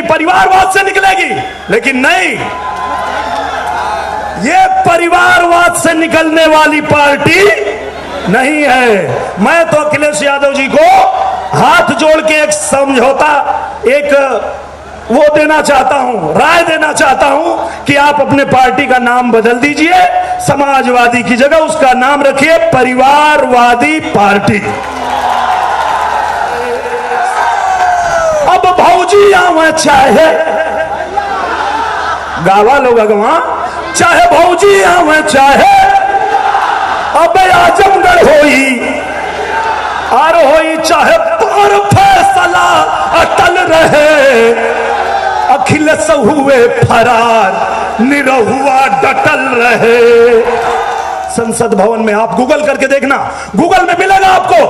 परिवारवाद से निकलेगी, लेकिन नहीं, ये परिवारवाद से निकलने वाली पार्टी नहीं है। मैं तो अखिलेश यादव जी को हाथ जोड़ के एक समझौता, एक वो देना चाहता हूं, राय देना चाहता हूं कि आप अपने पार्टी का नाम बदल दीजिए, समाजवादी की जगह उसका नाम रखिए परिवारवादी पार्टी। अब भौजी आवे चाहे गावा लोग अगवा, चाहे भौजी आवे चाहे अब आजमगढ़ होई और होई चाहे पर फैसला अटल रहे, अखिलेश हुए फरार निरहुआ डटल रहे। संसद भवन में आप गूगल करके देखना, गूगल में मिलेगा आपको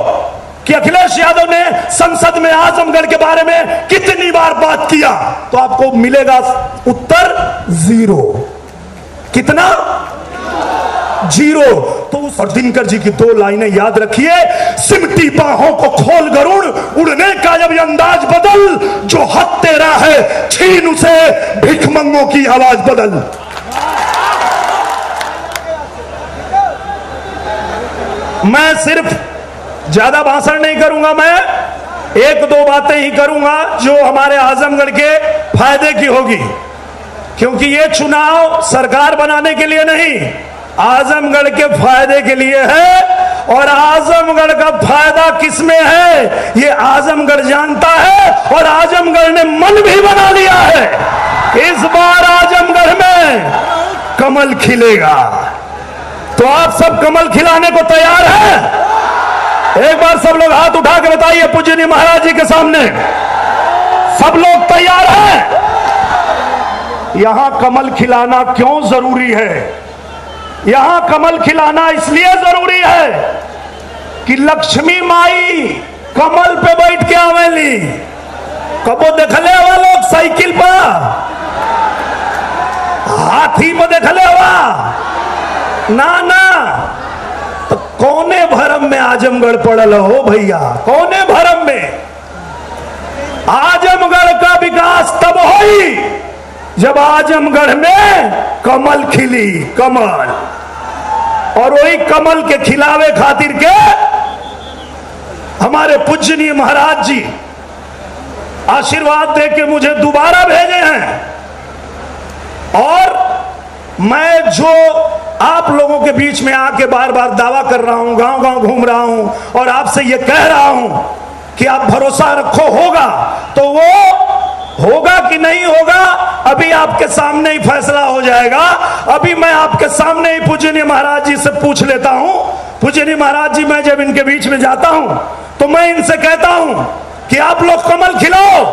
कि अखिलेश यादव ने संसद में आजमगढ़ के बारे में कितनी बार बात किया, तो आपको मिलेगा उत्तर 0। कितना? 0। तो उस दिनकर जी की 2 लाइनें याद रखिए, सिमटी बाहों को खोल गरुड़, उड़ने का जब अंदाज बदल, जो हद तेरा है छीन उसे, भिखमंगों की आवाज बदल। मैं सिर्फ ज्यादा भाषण नहीं करूंगा, मैं 1-2 बातें ही करूंगा जो हमारे आजमगढ़ के फायदे की होगी, क्योंकि ये चुनाव सरकार बनाने के लिए नहीं, आजमगढ़ के फायदे के लिए है। और आजमगढ़ का फायदा किसमें है ये आजमगढ़ जानता है, और आजमगढ़ ने मन भी बना लिया है, इस बार आजमगढ़ में कमल खिलेगा। तो आप सब कमल खिलाने को तैयार हैं? एक बार सब लोग हाथ उठा के बताइए पूजनीय महाराज जी के सामने, सब लोग तैयार हैं? यहां कमल खिलाना क्यों जरूरी है? यहां कमल खिलाना इसलिए जरूरी है कि लक्ष्मी माई कमल पे बैठ के आवेली। कबो देखले हुआ लोग साइकिल पर, हाथी पे देखले हुआ ना ना, तो कौने भरम में आजमगढ़ पड़ल हो भैया, कौने भरम में? आजमगढ़ का विकास तब होई जब आजमगढ़ में कमल खिली, कमल। और वही कमल के खिलावे खातिर के हमारे पूजनीय महाराज जी आशीर्वाद दे के मुझे दोबारा भेजे हैं। और मैं जो आप लोगों के बीच में आके बार बार दावा कर रहा हूं, गांव गांव घूम रहा हूं और आपसे ये कह रहा हूं कि आप भरोसा रखो होगा, तो वो होगा कि नहीं होगा अभी आपके सामने ही फैसला हो जाएगा। अभी मैं आपके सामने ही पूजनीय महाराज जी से पूछ लेता हूं। पूजनीय महाराज जी, मैं जब इनके बीच में जाता हूं तो मैं इनसे कहता हूं कि आप लोग कमल खिलाओ,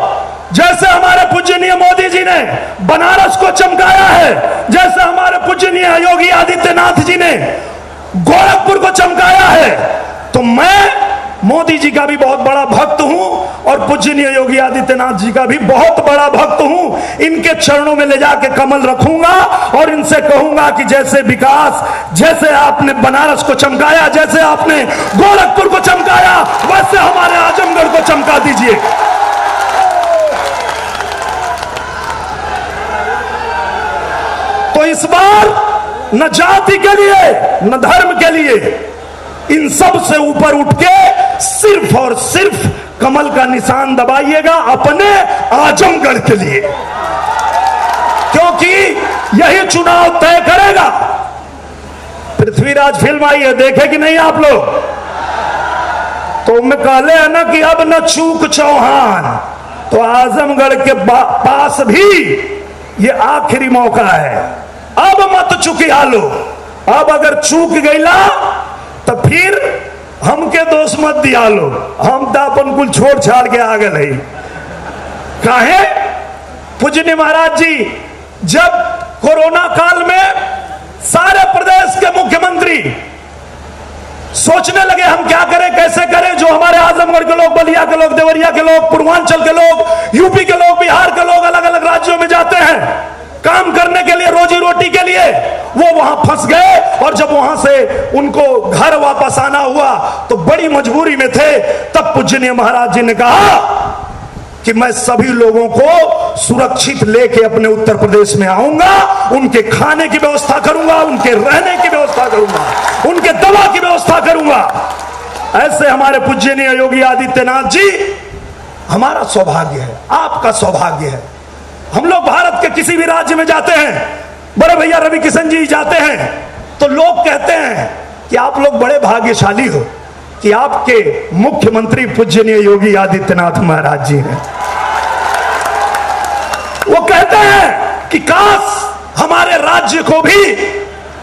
जैसे हमारे पूजनीय मोदी जी ने बनारस को चमकाया है, जैसे हमारे पूजनीय योगी आदित्यनाथ जी ने गोरखपुर को चमकाया है। तो मैं मोदी जी का भी बहुत बड़ा भक्त हूं और पूजनीय योगी आदित्यनाथ जी का भी बहुत बड़ा भक्त हूं। इनके चरणों में ले जाके कमल रखूंगा और इनसे कहूंगा कि जैसे विकास, जैसे आपने बनारस को चमकाया, जैसे आपने गोरखपुर को चमकाया, वैसे हमारे आजमगढ़ को चमका दीजिए। तो इस बार न जाति के लिए न धर्म के लिए, इन सब से ऊपर उठ के सिर्फ और सिर्फ कमल का निशान दबाइएगा अपने आजमगढ़ के लिए, क्योंकि यही चुनाव तय करेगा। पृथ्वीराज फिल्म आई है, देखे कि नहीं आप लोग? तो मैं कहले है ना कि अब न चूक चौहान, तो आजमगढ़ के पास भी ये आखिरी मौका है, अब मत चुकिया लो। अब अगर चूक गईला तो फिर हमके दोष मत दिया लो, हम तो अपन कुल छोड़ छाड़ के आ गए। काहे? पूजनीय महाराज जी जब कोरोना काल में सारे प्रदेश के मुख्यमंत्री सोचने लगे हम क्या करें, कैसे करें, जो हमारे आजमगढ़ के लोग, बलिया के लोग, देवरिया के लोग, पूर्वांचल के लोग, यूपी के लोग, बिहार के लोग अलग अलग राज्यों में जाते हैं काम करने के लिए, रोजी रोटी के लिए, वो वहां फंस गए। और जब वहां से उनको घर वापस आना हुआ तो बड़ी मजबूरी में थे। तब पूजनीय महाराज जी ने कहा कि मैं सभी लोगों को सुरक्षित लेके अपने उत्तर प्रदेश में आऊंगा, उनके खाने की व्यवस्था करूंगा, उनके रहने की व्यवस्था करूंगा, उनके दवा की व्यवस्था करूंगा। ऐसे हमारे पूज्यनीय योगी आदित्यनाथ जी, हमारा सौभाग्य है, आपका सौभाग्य है। हम लोग भारत के किसी भी राज्य में जाते हैं, बड़े भैया रवि किशन जी जाते हैं, तो लोग कहते हैं कि आप लोग बड़े भाग्यशाली हो कि आपके मुख्यमंत्री पूज्यनीय योगी आदित्यनाथ महाराज जी हैं। वो कहते हैं कि काश हमारे राज्य को भी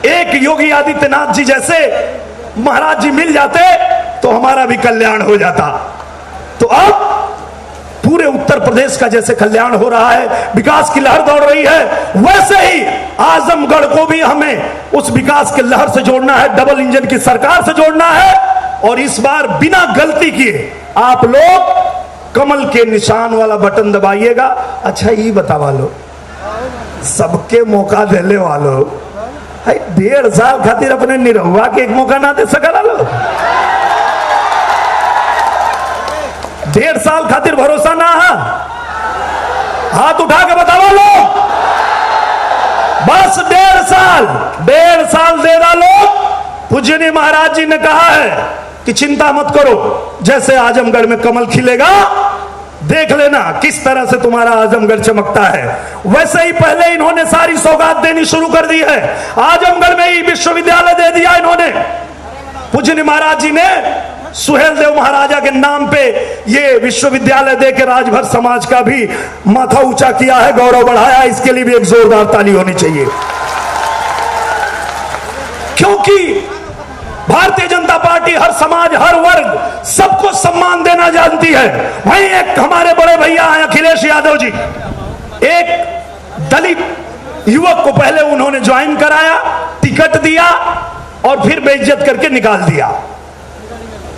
एक योगी आदित्यनाथ जी जैसे महाराज जी मिल जाते तो हमारा भी कल्याण हो जाता। तो अब पूरे उत्तर प्रदेश का जैसे कल्याण हो रहा है, विकास की लहर दौड़ रही है, वैसे ही आजमगढ़ को भी हमें उस विकास की लहर से जोड़ना है, डबल इंजन की सरकार से जोड़ना है। और इस बार बिना गलती किए आप लोग कमल के निशान वाला बटन दबाइएगा। अच्छा ये बतावा लो, सबके मौका देने वालों 1.5 साल खातिर अपने निरहुआ के एक मौका ना दे सकला लो। 1.5 साल खातिर भरोसा ना है, हाथ उठा के बतावा लो। बस 1.5 साल दे डालो। पूज्यनीय महाराज जी ने कहा है कि चिंता मत करो, जैसे आजमगढ़ में कमल खिलेगा देख लेना किस तरह से तुम्हारा आजमगढ़ चमकता है। वैसे ही पहले इन्होंने सारी सौगात देनी शुरू कर दी है। आजमगढ़ में ही विश्वविद्यालय दे दिया इन्होंने। पूज्यनीय महाराज जी ने सुहेल देव महाराजा के नाम पे ये विश्वविद्यालय दे के राजभर समाज का भी माथा ऊंचा किया है, गौरव बढ़ाया। इसके लिए भी एक जोरदार ताली होनी चाहिए, क्योंकि भारतीय जनता पार्टी हर समाज, हर वर्ग, सबको सम्मान देना जानती है। वहीं एक हमारे बड़े भैया हैं अखिलेश यादव जी, एक दलित युवक को पहले उन्होंने ज्वाइन कराया, टिकट दिया और फिर बेइज्जत करके निकाल दिया।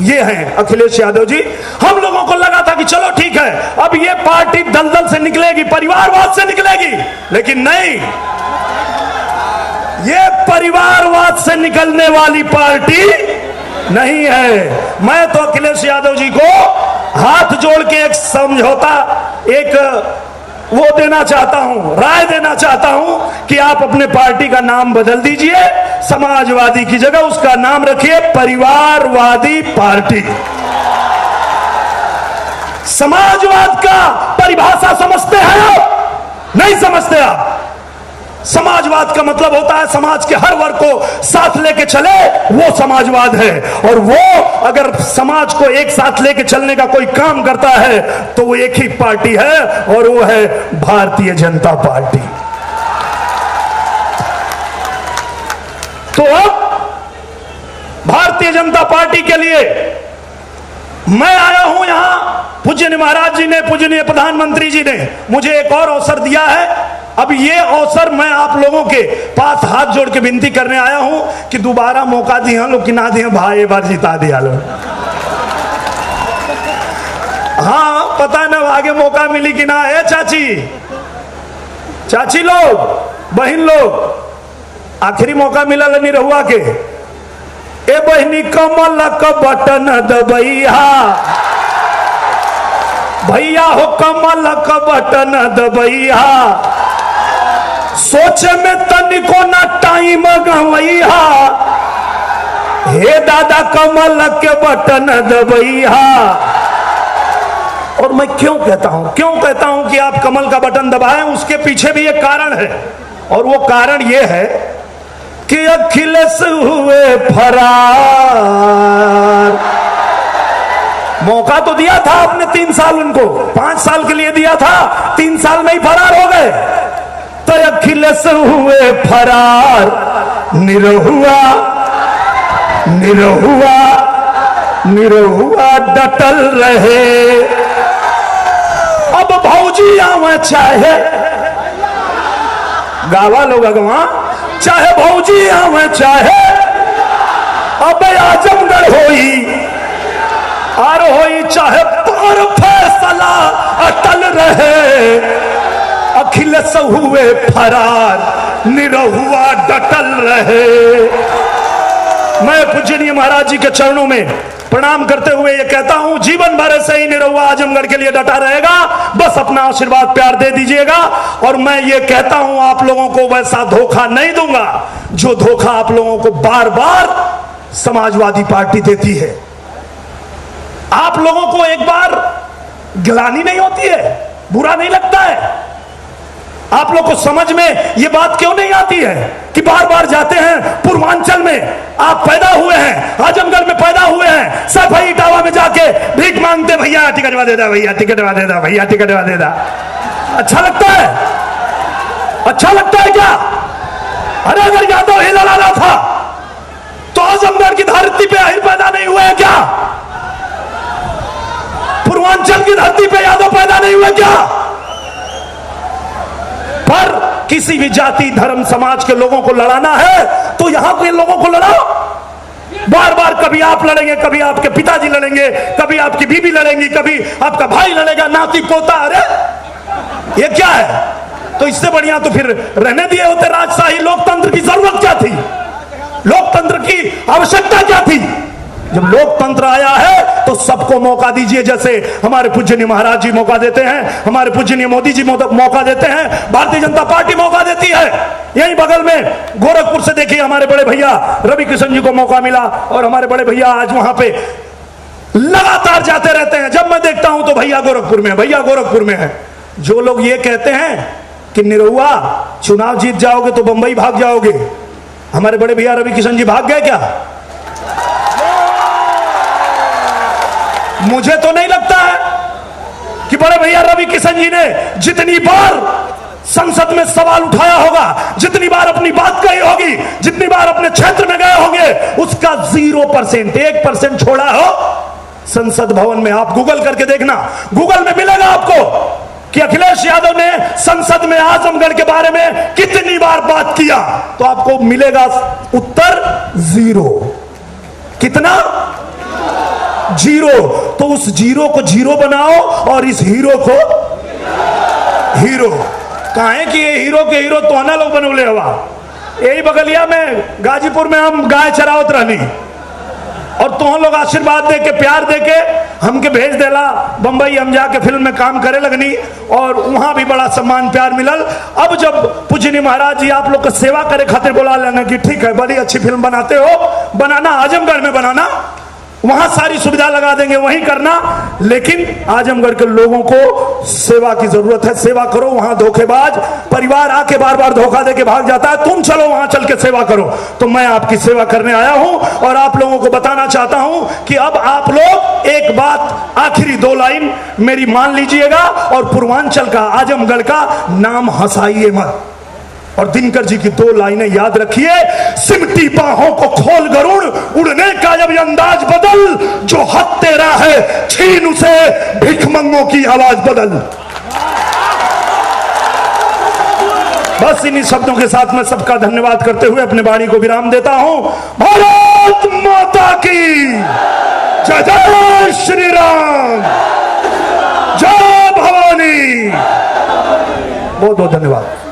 ये हैं अखिलेश यादव जी। हम लोगों को लगा था कि चलो ठीक है, अब ये पार्टी दलदल से निकलेगी, परिवारवाद से निकलेगी, लेकिन नहीं, ये परिवारवाद से निकलने वाली पार्टी नहीं है। मैं तो अखिलेश यादव जी को हाथ जोड़ के एक समझौता, एक वो देना चाहता हूं, राय देना चाहता हूं कि आप अपने पार्टी का नाम बदल दीजिए, समाजवादी की जगह उसका नाम रखिए परिवारवादी पार्टी। समाजवाद का परिभाषा समझते हैं आप? नहीं समझते आप। समाजवाद का मतलब होता है समाज के हर वर्ग को साथ लेके चले, वो समाजवाद है। और वो अगर समाज को एक साथ लेके चलने का कोई काम करता है तो वो एक ही पार्टी है, और वो है भारतीय जनता पार्टी। तो अब भारतीय जनता पार्टी के लिए मैं आया हूं यहां। पूज्यनीय महाराज जी ने, पूज्यनीय प्रधानमंत्री जी ने मुझे एक और अवसर दिया है। अब ये अवसर मैं आप लोगों के पास हाथ जोड़ के विनती करने आया हूं कि दोबारा मौका दिया लो कि ना दिया भाई, एक बार जिता दिया लो। हाँ पता न आगे मौका मिली कि ना है। चाची लोग, बहन लोग, आखिरी मौका मिला नहीं रहुआ के। ए बहनी कमल का बटन दबैया, भैया हो कमल का बटन दबैया, सोचे में तनिको ना टाइम गवैया, हे दादा कमल के बटन दबैया। और मैं क्यों कहता हूं कि आप कमल का बटन दबाएं, उसके पीछे भी एक कारण है। और वो कारण ये है कि अखिलेश हुए फरार। मौका तो दिया था आपने 3 साल, उनको 5 साल के लिए दिया था, 3 साल में ही फरार हो गए। तो अखिलेश हुए फरार, निरहुआ निरहुआ निरहुआ डटल रहे। अब भौजी आवे चाहे गावा लोग अगवा, चाहे भौजी आवे चाहे, अब आजमगढ़ होई और होई चाहे पर फैसला अटल रहे। अखिलेश हुए फरार, निरहुआ डटल रहे। मैं पूजनीय महाराज जी के चरणों में प्रणाम करते हुए ये कहता हूं, जीवन भर से ही निरहुआ आजमगढ़ के लिए डटा रहेगा, बस अपना आशीर्वाद प्यार दे दीजिएगा। और मैं ये कहता हूं, आप लोगों को वैसा धोखा नहीं दूंगा जो धोखा आप लोगों को बार बार समाजवादी पार्टी देती है। आप लोगों को एक बार गिलानी नहीं होती है, बुरा नहीं लगता है? आप लोग को समझ में ये बात क्यों नहीं आती है कि बार बार जाते हैं पूर्वांचल में, आप पैदा हुए हैं, आजमगढ़ में पैदा हुए हैं, सफाई इटावा में जाके भीख मांगते, भैया टिकटवा दे दा, भैया टिकटवा दे दा, भैया टिकटवा दे दा। अच्छा लगता है? अच्छा लगता है क्या? अरे अगर यादव ही लड़ाना था तो आजमगढ़ की धरती पे आहिर पैदा नहीं हुए हैं क्या? पूर्वांचल की धरती पे यादव पैदा नहीं हुए क्या? पर किसी भी जाति धर्म समाज के लोगों को लड़ाना है तो यहां के लोगों को लड़ाओ। बार बार कभी आप लड़ेंगे, कभी आपके पिताजी लड़ेंगे, कभी आपकी बीबी लड़ेंगी, कभी आपका भाई लड़ेगा, नाती पोता। अरे ये क्या है? तो इससे बढ़िया तो फिर रहने दिए होते राजशाही। लोकतंत्र की जरूरत क्या थी? लोकतंत्र की आवश्यकता क्या थी? जब लोकतंत्र आया है तो सबको मौका दीजिए। जैसे हमारे पूजनीय महाराज जी मौका देते हैं, हमारे पूजनीय मोदी जी मौका देते हैं, भारतीय जनता पार्टी मौका देती है। यही बगल में गोरखपुर से देखिए, हमारे बड़े भैया रवि किशन जी को मौका मिला और हमारे बड़े भैया आज वहां पे लगातार जाते रहते हैं। जब मैं देखता हूं तो भैया गोरखपुर में है, भैया गोरखपुर में है। जो लोग ये कहते हैं कि निरहुआ चुनाव जीत जाओगे तो बंबई भाग जाओगे, हमारे बड़े भैया रवि किशन जी भाग गए क्या? मुझे तो नहीं लगता है कि बड़े भैया रवि किशन जी ने जितनी बार संसद में सवाल उठाया होगा, जितनी बार अपनी बात कही होगी, जितनी बार अपने क्षेत्र में गए होंगे, उसका 0%, 1% छोड़ा हो संसद भवन में। आप गूगल करके देखना, गूगल में मिलेगा आपको कि अखिलेश यादव ने संसद में आजमगढ़ के बारे में कितनी बार बात किया, तो आपको मिलेगा उत्तर 0। कितना? 0। तो उस 0 को 0 बनाओ और इस हीरो को हीरो। कहा है कि ये हीरो के हीरो तो आना लोग बनोले हवा। यही बगलिया में गाजीपुर में हम गाय चरावत रहनी और तो हम लोग आशीर्वाद दे के प्यार दे के हमके भेज देला बंबई। हम जाके फिल्म में काम करे लगनी और वहां भी बड़ा सम्मान प्यार मिलल। अब जब पूजनीय महाराज जी आप लोग को सेवा करे खातिर बुला लेना कि ठीक है, बड़ी अच्छी फिल्म बनाते हो, बनाना आजमगढ़ में बनाना, वहां सारी सुविधा लगा देंगे, वहीं करना। लेकिन आजमगढ़ के लोगों को सेवा की जरूरत है, सेवा करो। वहां धोखेबाज परिवार आके बार बार धोखा देके भाग जाता है, तुम चलो वहां चल के सेवा करो। तो मैं आपकी सेवा करने आया हूं और आप लोगों को बताना चाहता हूं कि अब आप लोग एक बात, आखिरी 2 लाइन मेरी मान लीजिएगा और पूर्वांचल का, आजमगढ़ का नाम हंसाइए मत। और दिनकर जी की 2 लाइनें याद रखिए, सिमटी बाहों को खोल गरुड़, उड़ने का जब अंदाज बदल, जो हक तेरा है छीन उसे, भिखमंगों की आवाज बदल। बस इन्हीं शब्दों के साथ मैं सबका धन्यवाद करते हुए अपने वाणी को विराम देता हूं। भारत माता की जय, जय श्री राम, जय भवानी। बहुत बहुत धन्यवाद।